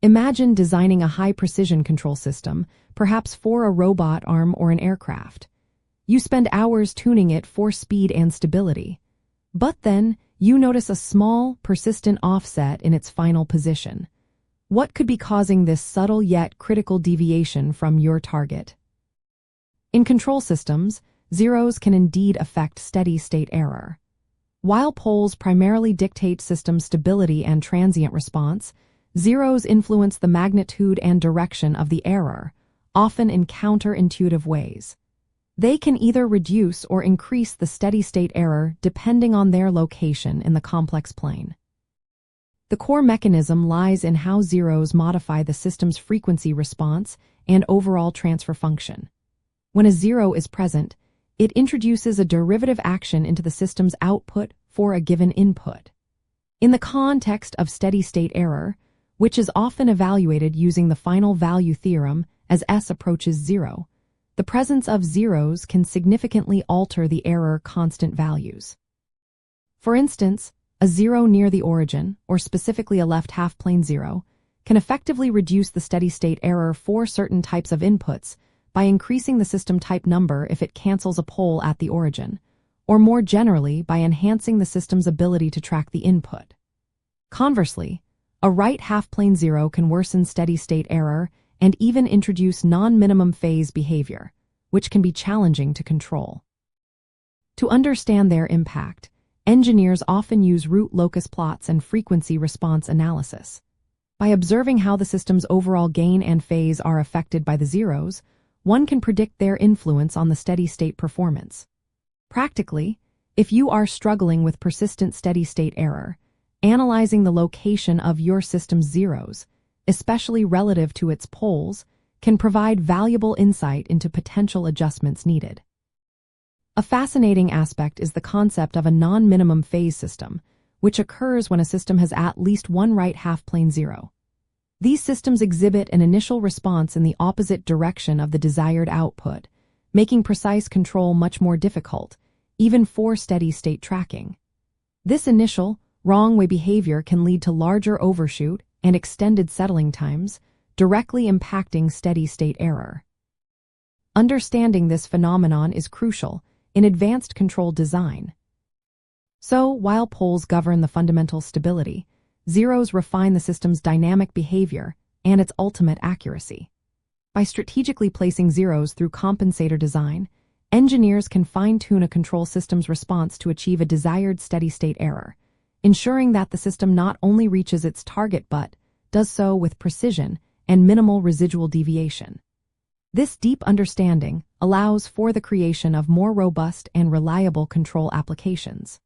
Imagine designing a high-precision control system, perhaps for a robot arm or an aircraft. You spend hours tuning it for speed and stability. But then, you notice a small, persistent offset in its final position. What could be causing this subtle yet critical deviation from your target? In control systems, zeros can indeed affect steady-state error. While poles primarily dictate system stability and transient response, zeros influence the magnitude and direction of the error, often in counterintuitive ways. They can either reduce or increase the steady-state error depending on their location in the complex plane. The core mechanism lies in how zeros modify the system's frequency response and overall transfer function. When a zero is present, it introduces a derivative action into the system's output for a given input. In the context of steady-state error, which is often evaluated using the final value theorem as S approaches zero, the presence of zeros can significantly alter the error constant values. For instance, a zero near the origin, or specifically a left half-plane zero, can effectively reduce the steady-state error for certain types of inputs by increasing the system type number if it cancels a pole at the origin, or more generally by enhancing the system's ability to track the input. Conversely, a right half-plane zero can worsen steady-state error and even introduce non-minimum phase behavior, which can be challenging to control. To understand their impact, engineers often use root locus plots and frequency response analysis. By observing how the system's overall gain and phase are affected by the zeros, one can predict their influence on the steady-state performance. Practically, if you are struggling with persistent steady-state error, analyzing the location of your system's zeros, especially relative to its poles, can provide valuable insight into potential adjustments needed. A fascinating aspect is the concept of a non-minimum phase system, which occurs when a system has at least one right half-plane zero. These systems exhibit an initial response in the opposite direction of the desired output, making precise control much more difficult, even for steady-state tracking. This initial, wrong-way behavior can lead to larger overshoot and extended settling times, directly impacting steady-state error. Understanding this phenomenon is crucial in advanced control design. So, while poles govern the fundamental stability, zeros refine the system's dynamic behavior and its ultimate accuracy. By strategically placing zeros through compensator design, engineers can fine-tune a control system's response to achieve a desired steady-state error, ensuring that the system not only reaches its target but does so with precision and minimal residual deviation. This deep understanding allows for the creation of more robust and reliable control applications.